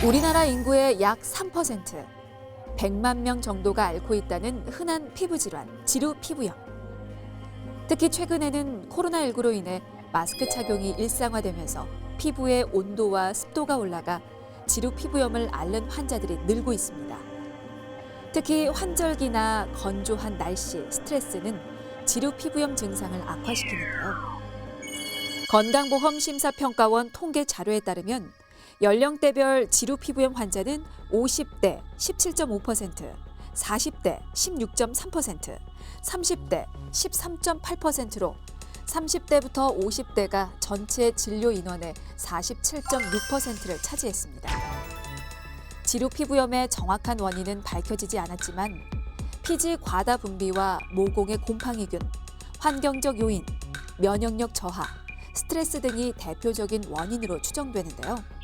우리나라 인구의 약 3%, 100만 명 정도가 앓고 있다는 흔한 피부 질환, 지루 피부염. 특히 최근에는 코로나19로 인해 마스크 착용이 일상화되면서 피부의 온도와 습도가 올라가 지루 피부염을 앓는 환자들이 늘고 있습니다. 특히 환절기나 건조한 날씨, 스트레스는 지루 피부염 증상을 악화시키는데요. 건강보험심사평가원 통계 자료에 따르면 연령대별 지루 피부염 환자는 50대 17.5%, 40대 16.3%, 30대 13.8%로 30대부터 50대가 전체 진료 인원의 47.6%를 차지했습니다. 지루 피부염의 정확한 원인은 밝혀지지 않았지만 피지 과다 분비와 모공의 곰팡이균, 환경적 요인, 면역력 저하, 스트레스 등이 대표적인 원인으로 추정되는데요.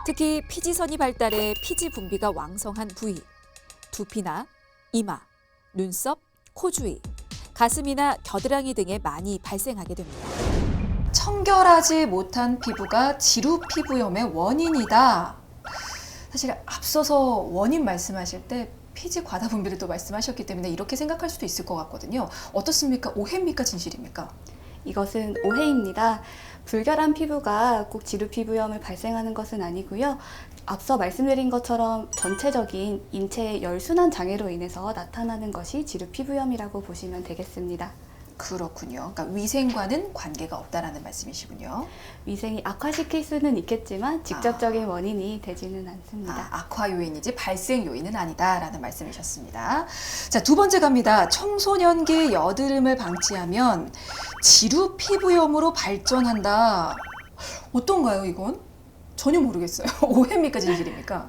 특히 피지선이 발달해 피지 분비가 왕성한 부위, 두피나 이마, 눈썹, 코 주위, 가슴이나 겨드랑이 등에 많이 발생하게 됩니다. 청결하지 못한 피부가 지루 피부염의 원인이다. 사실 앞서서 원인 말씀하실 때 피지 과다 분비를 또 말씀하셨기 때문에 이렇게 생각할 수도 있을 것 같거든요. 어떻습니까? 오해입니까? 진실입니까? 이것은 오해입니다. 불결한 피부가 꼭 지루 피부염을 발생하는 것은 아니고요. 앞서 말씀드린 것처럼 전체적인 인체의 열순환 장애로 인해서 나타나는 것이 지루 피부염이라고 보시면 되겠습니다. 그렇군요. 그러니까 위생과는 관계가 없다라는 말씀이시군요. 위생이 악화시킬 수는 있겠지만 직접적인 원인이 되지는 않습니다. 악화 요인이지 발생 요인은 아니다라는 말씀이셨습니다. 자, 두 번째 갑니다. 청소년기 여드름을 방치하면 지루 피부염으로 발전한다. 어떤가요, 이건? 전혀 모르겠어요. 오해입니까, 진실입니까?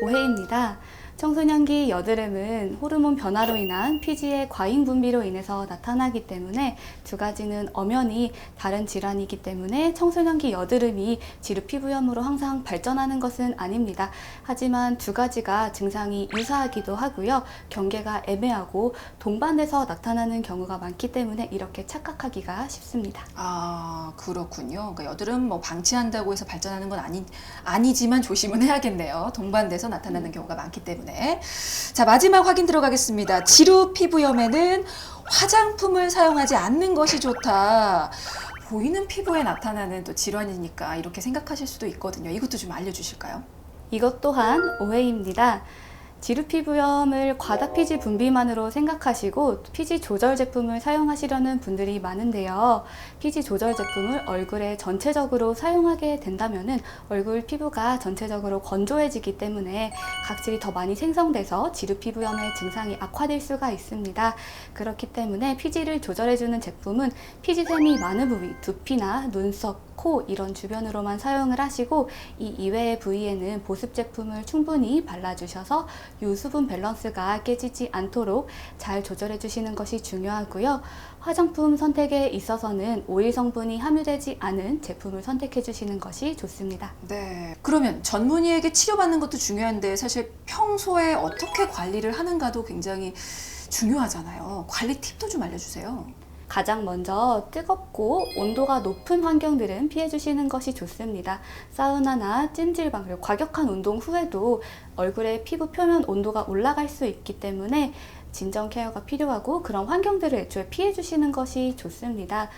오해입니다. 청소년기 여드름은 호르몬 변화로 인한 피지의 과잉 분비로 인해서 나타나기 때문에 두 가지는 엄연히 다른 질환이기 때문에 청소년기 여드름이 지루 피부염으로 항상 발전하는 것은 아닙니다. 하지만 두 가지가 증상이 유사하기도 하고요. 경계가 애매하고 동반돼서 나타나는 경우가 많기 때문에 이렇게 착각하기가 쉽습니다. 그렇군요. 그러니까 여드름 방치한다고 해서 발전하는 건 아니지만 조심은 해야겠네요. 동반돼서 나타나는 경우가 많기 때문에. 자, 마지막 확인 들어가겠습니다. 지루 피부염에는 화장품을 사용하지 않는 것이 좋다. 보이는 피부에 나타나는 또 질환이니까 이렇게 생각하실 수도 있거든요. 이것도 좀 알려주실까요? 이것 또한 오해입니다. 지루 피부염을 과다 피지 분비만으로 생각하시고 피지 조절 제품을 사용하시려는 분들이 많은데요. 피지 조절 제품을 얼굴에 전체적으로 사용하게 된다면 얼굴 피부가 전체적으로 건조해지기 때문에 각질이 더 많이 생성돼서 지루 피부염의 증상이 악화될 수가 있습니다. 그렇기 때문에 피지를 조절해주는 제품은 피지샘이 많은 부위, 두피나 눈썹, 코 이런 주변으로만 사용을 하시고 이 이외의 부위에는 보습 제품을 충분히 발라주셔서 유수분 밸런스가 깨지지 않도록 잘 조절해 주시는 것이 중요하고요. 화장품 선택에 있어서는 오일 성분이 함유되지 않은 제품을 선택해 주시는 것이 좋습니다. 네. 그러면 전문의에게 치료받는 것도 중요한데 사실 평소에 어떻게 관리를 하는가도 굉장히 중요하잖아요. 관리 팁도 좀 알려주세요. 가장 먼저 뜨겁고 온도가 높은 환경들은 피해 주시는 것이 좋습니다. 사우나나 찜질방 그리고 과격한 운동 후에도 얼굴의 피부 표면 온도가 올라갈 수 있기 때문에 진정 케어가 필요하고 그런 환경들을 애초에 피해 주시는 것이 좋습니다.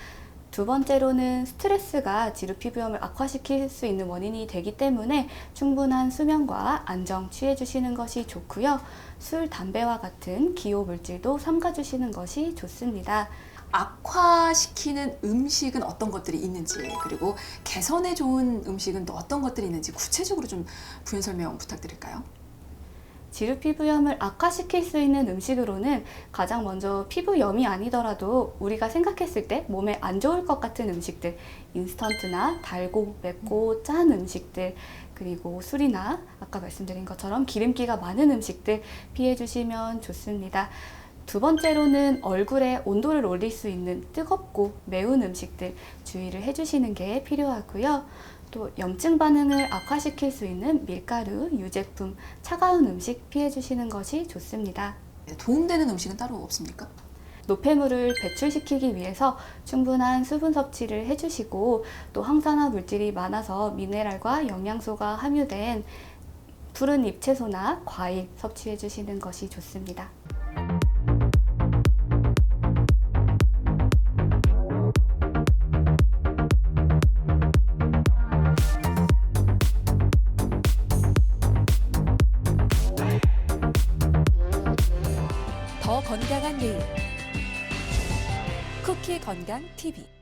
두 번째로는 스트레스가 지루 피부염을 악화시킬 수 있는 원인이 되기 때문에 충분한 수면과 안정 취해 주시는 것이 좋고요. 술, 담배와 같은 기호 물질도 삼가 주시는 것이 좋습니다. 악화시키는 음식은 어떤 것들이 있는지, 그리고 개선에 좋은 음식은 또 어떤 것들이 있는지 구체적으로 좀 부연 설명 부탁드릴까요? 지루 피부염을 악화시킬 수 있는 음식으로는 가장 먼저 피부염이 아니더라도 우리가 생각했을 때 몸에 안 좋을 것 같은 음식들, 인스턴트나 달고 맵고 짠 음식들, 그리고 술이나 아까 말씀드린 것처럼 기름기가 많은 음식들 피해 주시면 좋습니다. 두 번째로는 얼굴에 온도를 올릴 수 있는 뜨겁고 매운 음식들 주의를 해주시는 게 필요하고요. 또 염증 반응을 악화시킬 수 있는 밀가루, 유제품, 차가운 음식 피해 주시는 것이 좋습니다. 도움되는 음식은 따로 없습니까? 노폐물을 배출시키기 위해서 충분한 수분 섭취를 해주시고 또 항산화 물질이 많아서 미네랄과 영양소가 함유된 푸른 잎채소나 과일 섭취해 주시는 것이 좋습니다. 더 건강한 내일 쿠키 건강 TV